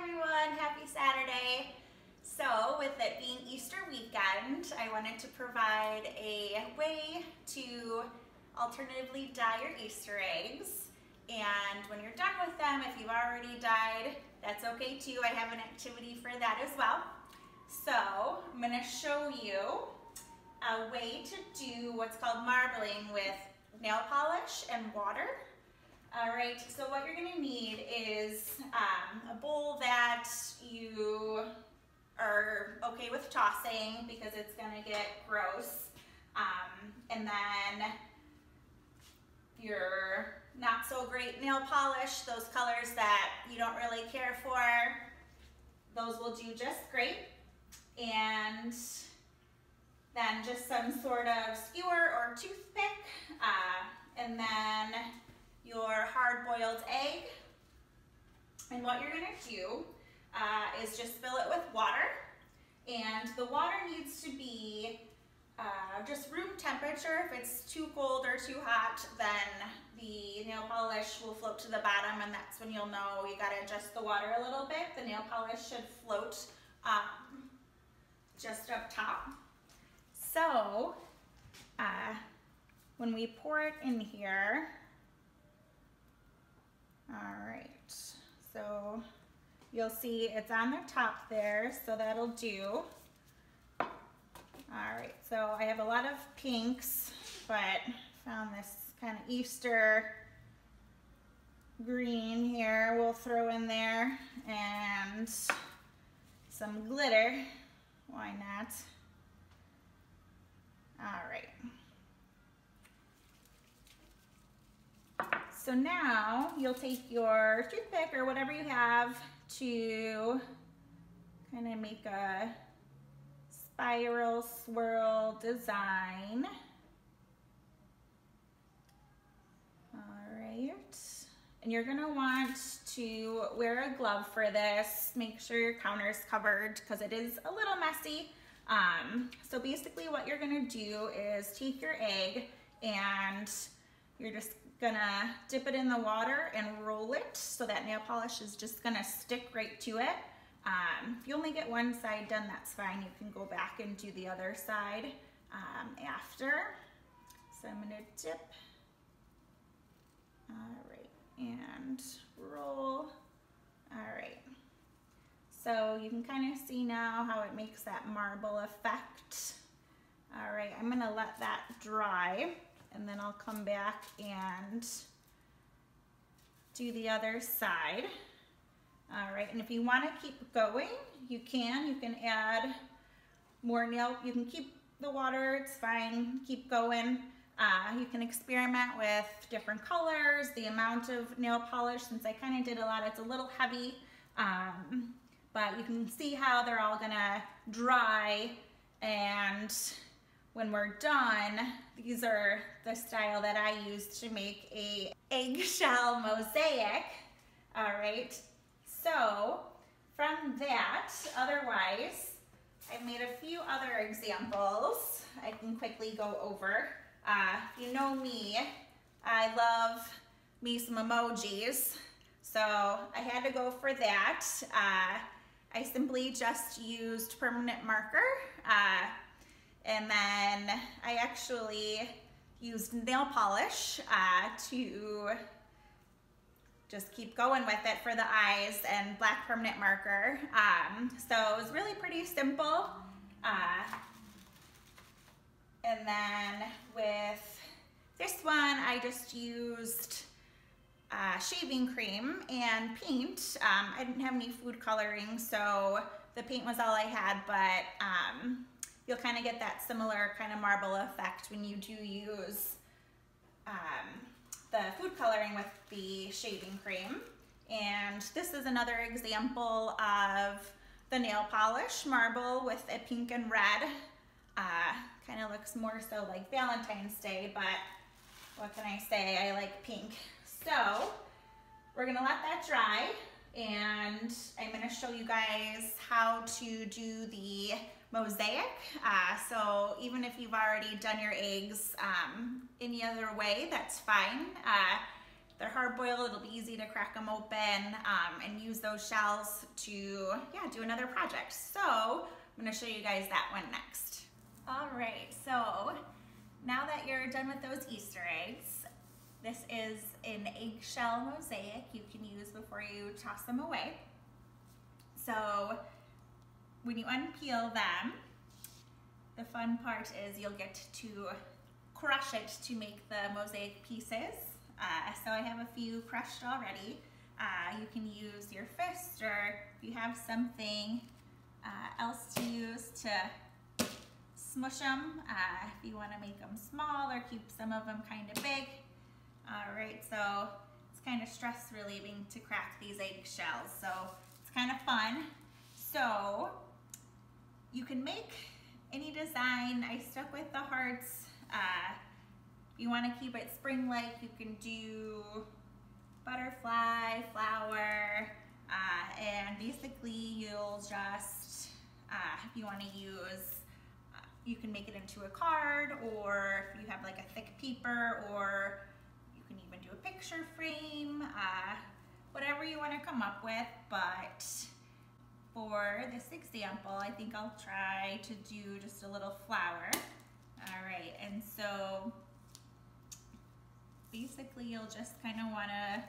everyone, happy Saturday. So with it being Easter weekend, I wanted to provide a way to alternatively dye your Easter eggs. And when you're done with them, if you've already dyed, that's okay too. I have an activity for that as well. So I'm going to show you a way to do what's called marbling with nail polish and water. All right, so what you're going to need is a bowl that you are okay with tossing because it's going to get gross. And then your not so great nail polish, those colors that you don't really care for, those will do just great. And then just some sort of skewer or toothpick, and then your hard-boiled egg. And what you're gonna do is just fill it with water, and the water needs to be just room temperature. If it's too cold or too hot, then the nail polish will float to the bottom, and that's when you'll know you gotta adjust the water a little bit. The nail polish should float just up top. So when we pour it in here, all right, so you'll see it's on the top there, so that'll do. All right, so I have a lot of pinks, but found this kind of Easter green here we'll throw in there, and some glitter, why not? All right. So now you'll take your toothpick or whatever you have to kind of make a spiral swirl design. All right. And you're gonna want to wear a glove for this. Make sure your counter's covered because it is a little messy. So basically what you're gonna do is take your egg and you're just gonna dip it in the water and roll it so that nail polish is just gonna stick right to it. If you only get one side done, that's fine. You can go back and do the other side after. So I'm gonna dip, all right, and roll, all right. So you can kind of see now how it makes that marble effect. All right, I'm gonna let that dry, and then I'll come back and do the other side. All right, and if you want to keep going, you can add more nail, you can keep the water, it's fine, keep going. You can experiment with different colors, the amount of nail polish. Since I kind of did a lot, it's a little heavy, but you can see how they're all gonna dry, and when we're done, these are the style that I used to make a eggshell mosaic. All right, so from that, otherwise, I've made a few other examples I can quickly go over. If you know me, I love me some emojis, so I had to go for that. I simply just used permanent marker, and then I actually used nail polish to just keep going with it for the eyes, and black permanent marker. So it was really pretty simple. And then with this one, I just used shaving cream and paint. I didn't have any food coloring, so the paint was all I had, but you'll kind of get that similar kind of marble effect when you do use the food coloring with the shaving cream. And this is another example of the nail polish marble with a pink and red. Kind of looks more so like Valentine's Day, but what can I say? I like pink. So we're gonna let that dry, and I'm gonna show you guys how to do the mosaic. So even if you've already done your eggs any other way, that's fine. They're hard hard boiled, it'll be easy to crack them open and use those shells to, do another project. So I'm gonna show you guys that one next. All right, so now that you're done with those Easter eggs, this is an eggshell mosaic you can use before you toss them away. So when you unpeel them, the fun part is you'll get to crush it to make the mosaic pieces. So I have a few crushed already. You can use your fist, or if you have something else to use to smush them, if you want to make them small or keep some of them kind of big. All right, so it's kind of stress relieving to crack these eggshells, so it's kind of fun. So you can make any design. I stuck with the hearts. If you want to keep it spring-like, you can do butterfly, flower, and basically you'll just, if you want to use, you can make it into a card, or if you have like a thick paper, or you can even do a picture frame, whatever you want to come up with. But for this example, I think I'll try to do just a little flower. All right, and so basically you'll just kind of want to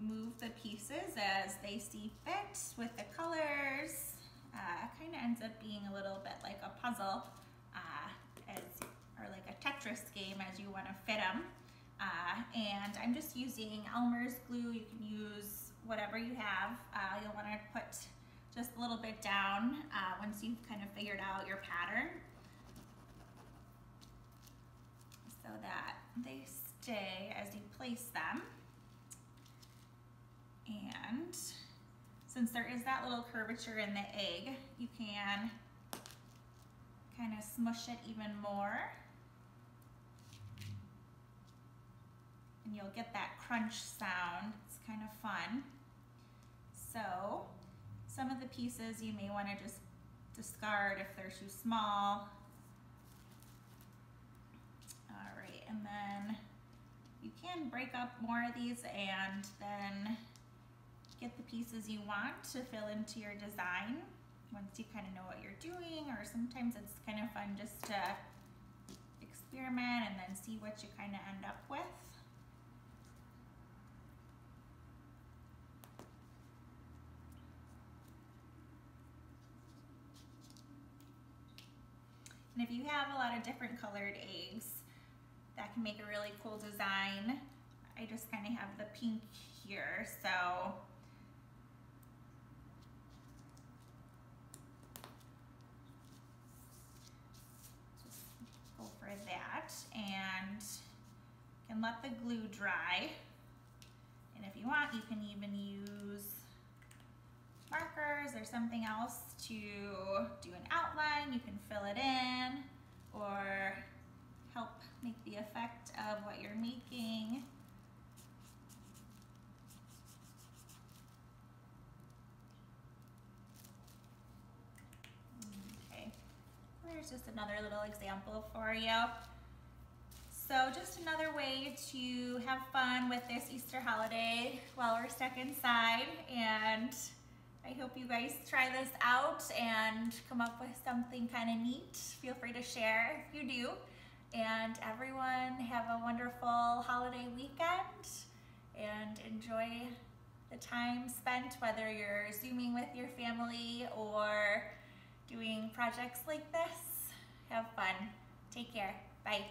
move the pieces as they see fit with the colors. Kind of ends up being a little bit like a puzzle, or like a Tetris game as you want to fit them. And I'm just using Elmer's glue. You can use whatever you have. You'll want to put just a little bit down once you've kind of figured out your pattern, so that they stay as you place them. And since there is that little curvature in the egg, you can kind of smush it even more, and you'll get that crunch sound. It's kind of fun. So some of the pieces you may want to just discard if they're too small. All right, and then you can break up more of these and then get the pieces you want to fill into your design once you kind of know what you're doing, or sometimes it's kind of fun just to experiment and then see what you kind of end up with. And if you have a lot of different colored eggs, that can make a really cool design. I just kind of have the pink here, so just go for that, and you can let the glue dry. And if you want, you can even use markers or something else to do an outline. You can fill it in or help make the effect of what you're making. Okay, there's just another little example for you. So just another way to have fun with this Easter holiday while we're stuck inside, and I hope you guys try this out and come up with something kind of neat. Feel free to share if you do. And everyone have a wonderful holiday weekend and enjoy the time spent, whether you're Zooming with your family or doing projects like this. Have fun. Take care. Bye.